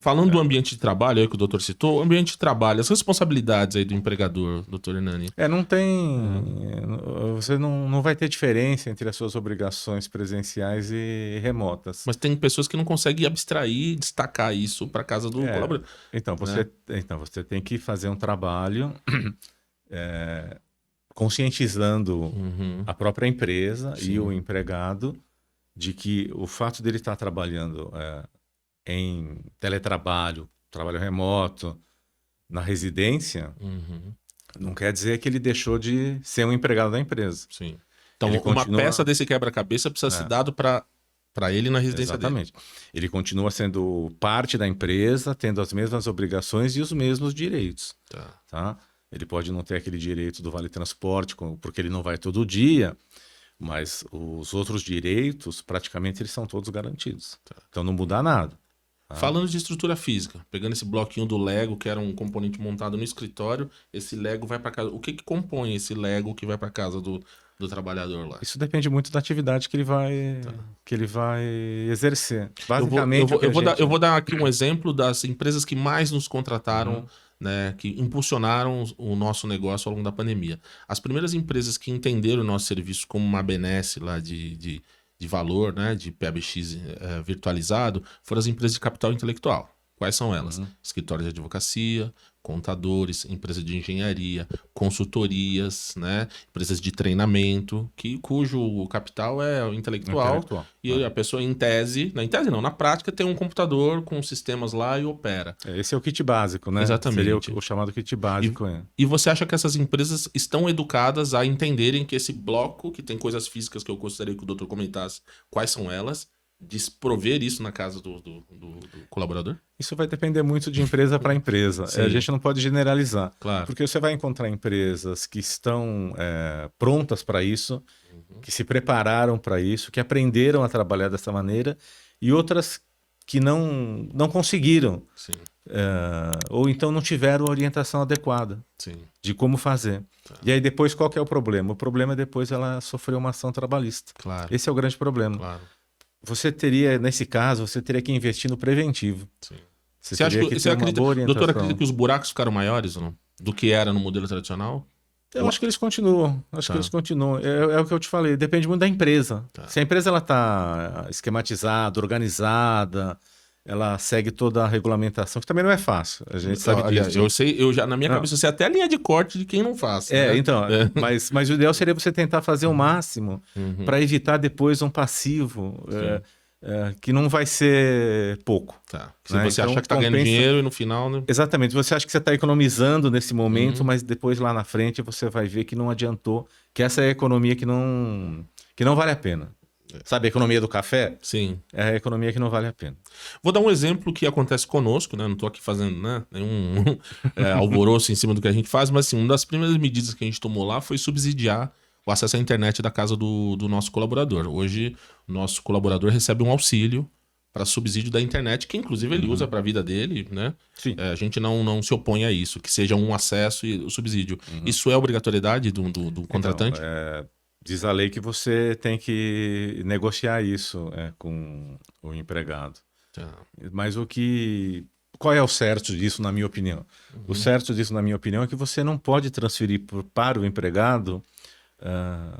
Falando do ambiente de trabalho, aí que o doutor citou, o ambiente de trabalho, as responsabilidades aí do empregador, doutor Hernani. Não tem. Você não vai ter diferença entre as suas obrigações presenciais e remotas. Mas tem pessoas que não conseguem abstrair, destacar isso para casa do É, colaborador, então, né? você tem que fazer um trabalho conscientizando Uhum, a própria empresa e o sim. empregado de que o fato dele estar trabalhando em teletrabalho, trabalho remoto, na residência, Uhum, não quer dizer que ele deixou de ser um empregado da empresa. sim. Então, Ele uma peça continua. desse quebra-cabeça precisa ser É, dado para ele na residência dele. exatamente. Ele continua sendo parte da empresa, tendo as mesmas obrigações e os mesmos direitos, Tá. tá? Ele pode não ter aquele direito do vale transporte, porque ele não vai todo dia, mas os outros direitos, praticamente, eles são todos garantidos. Então não muda nada. Tá? Falando de estrutura física, pegando esse bloquinho do Lego, que era um componente montado no escritório, esse Lego vai para casa. O que que compõe esse Lego que vai para casa do trabalhador lá? Isso depende muito da atividade que ele vai exercer. Eu vou, eu Basicamente, o vou, que eu a vou dar, gente. eu vou dar aqui um exemplo das empresas que mais nos contrataram, Uhum, né, que impulsionaram o nosso negócio ao longo da pandemia. As primeiras empresas que entenderam o nosso serviço como uma benesse lá de valor, né, de PABX virtualizado, foram as empresas de capital intelectual. Quais são elas? uhum. Escritórios de advocacia, contadores, empresas de engenharia, consultorias, né, empresas de treinamento, cujo capital é o intelectual Intelectual. e a pessoa, em tese não, na prática tem um computador com sistemas lá e opera. Esse é o kit básico, né? Seria Exatamente. o chamado kit E, básico. e você acha que essas empresas estão educadas a entenderem que esse bloco, que tem coisas físicas que eu gostaria que o doutor comentasse, quais são elas, desprover isso na casa do colaborador? Isso vai depender muito de empresa para empresa. A Sim, gente não pode generalizar, claro. porque você vai encontrar empresas que estão prontas para isso, que se prepararam para isso, que aprenderam a trabalhar dessa maneira, e outras que não conseguiram, Sim, ou então não tiveram a orientação adequada sim. de como fazer. Tá. E aí depois qual que é o problema? O problema é depois ela sofrer uma ação trabalhista. Claro, Esse é o grande problema. claro. Nesse caso, você teria que investir no preventivo. Sim. Você teria que Você ter uma acredita, boa o doutor acredita orientação. que os buracos ficaram maiores ou não? Do que era no modelo tradicional? Eu Ou- acho que eles continuam. Acho que Tá, eles continuam. É o que eu te falei. Depende muito da empresa. tá. Se a empresa ela está esquematizada, organizada, ela segue toda a regulamentação, que também não é fácil. A gente sabe Aliás, disso. eu sei, eu já na minha Não. cabeça eu sei até a linha de corte de quem não faz, né? Então, É. mas o ideal seria você tentar fazer o máximo Uhum, para evitar depois um passivo sim, que não vai ser pouco. tá. Se Né? você Então, achar que tá ganhando compensa. dinheiro e no final, né? Exatamente. Você acha que você está economizando nesse momento, Uhum, mas depois lá na frente você vai ver que não adiantou, que essa é a economia que não vale a pena. Sabe a economia do café? sim. É a economia que não vale a pena. Vou dar um exemplo que acontece conosco, né? Não tô aqui fazendo, né, nenhum alvoroço em cima do que a gente faz, mas assim, uma das primeiras medidas que a gente tomou lá foi subsidiar o acesso à internet da casa do nosso colaborador. Hoje, o nosso colaborador recebe um auxílio para subsídio da internet, que inclusive ele usa Uhum. para a vida dele, né? Sim. A gente não se opõe a isso, que seja um acesso e o subsídio. Uhum. Isso é obrigatoriedade do contratante? Diz a lei que você tem que negociar isso com o empregado. Tá. Mas qual é o certo disso, na minha opinião? O certo disso, na minha opinião, é que você não pode transferir para o empregado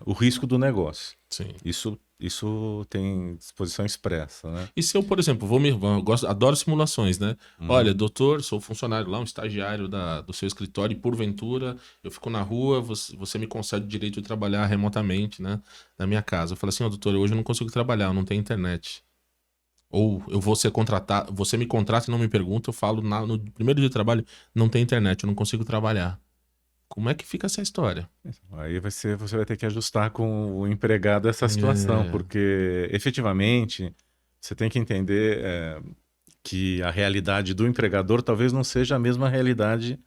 o risco do negócio. Sim. Isso tem disposição expressa, né? E se eu, por exemplo, adoro simulações, né? Olha, doutor, sou funcionário lá, um estagiário do seu escritório, e porventura eu fico na rua, você me concede o direito de trabalhar remotamente, né? Na minha casa. Eu falo assim, ó, doutor, hoje eu não consigo trabalhar, eu não tenho internet. Ou eu vou ser contratado, você me contrata e não me pergunta, eu falo no primeiro dia de trabalho, não tem internet, eu não consigo trabalhar. Como é que fica essa história? Aí você vai ter que ajustar com o empregado essa situação, É, porque efetivamente você tem que entender que a realidade do empregador talvez não seja a mesma realidade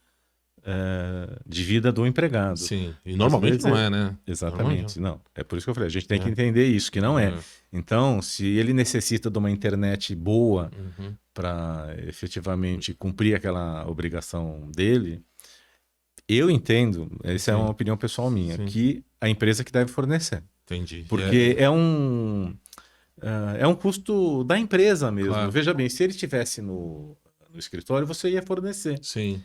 de vida do empregado. sim, e Às normalmente vezes não é, né? Normalmente exatamente, não. É por isso que eu falei, a gente tem que é. entender isso, que não é. É. Então, se ele necessita de uma internet boa Uhum. para efetivamente cumprir aquela obrigação dele, eu entendo, essa é uma Sim, opinião pessoal minha, sim, que a empresa que deve fornecer. entendi. Porque é um custo da empresa mesmo. Claro. Veja bem, se ele estivesse no escritório, você ia fornecer Sim.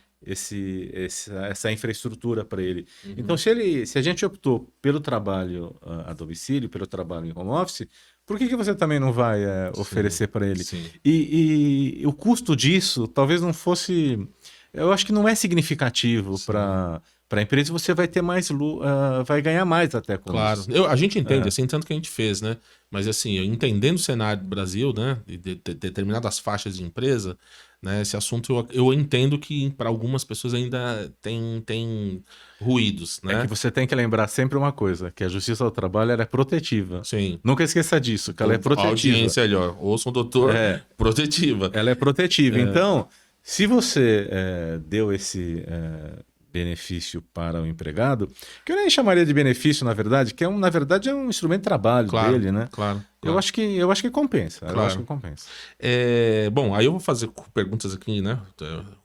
essa infraestrutura para ele. Uhum. Então, se a gente optou pelo trabalho a domicílio, pelo trabalho em home office, por que você também não vai oferecer para ele? Sim. E o custo disso talvez não fosse... Eu acho que não é significativo para a empresa, você vai ter mais vai ganhar mais até com Claro. isso. A gente entende, assim, tanto que a gente fez, né? Mas assim, entendendo o cenário do Brasil, né? De determinadas faixas de empresa, né? Esse assunto eu entendo que para algumas pessoas ainda tem ruídos, né? É que você tem que lembrar sempre uma coisa, que a Justiça do Trabalho ela é protetiva. Sim. Nunca esqueça disso, que ela é protetiva. A audiência ali, ó. Ouçam, doutor, protetiva. Ela é protetiva. Então, se você deu esse benefício para o empregado, que eu nem chamaria de benefício, na verdade, que na verdade é um instrumento de trabalho dele, né? Claro. Eu acho que compensa. Claro. Eu acho que compensa. Bom, aí eu vou fazer perguntas aqui, né?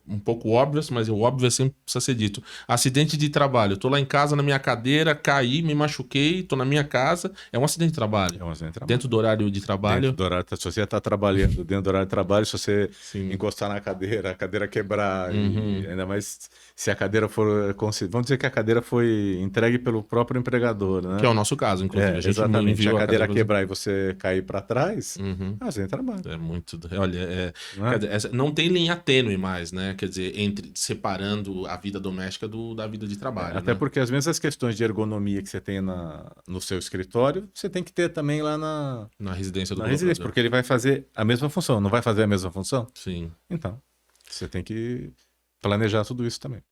Um pouco óbvias, mas o óbvio sempre precisa ser dito. Acidente de trabalho. Eu tô lá em casa na minha cadeira, caí, me machuquei, tô na minha casa. É um acidente de trabalho. É um acidente de trabalho. Dentro do horário de trabalho. Dentro do horário, se você está trabalhando dentro do horário de trabalho, se você encostar na cadeira, a cadeira quebrar, e ainda mais se a cadeira for... Vamos dizer que a cadeira foi entregue pelo próprio empregador, né? Que é o nosso caso, inclusive. A gente exatamente. Se a cadeira quebrar quebrar e você cair para trás, acidente de trabalho. É muito... Olha, não tem linha tênue mais, né? Quer dizer, separando a vida doméstica da vida de trabalho. Até porque as mesmas questões de ergonomia que você tem no seu escritório, você tem que ter também lá na residência do residência, porque ele vai fazer a mesma função, não vai fazer a mesma função? Sim. Então, você tem que planejar tudo isso também.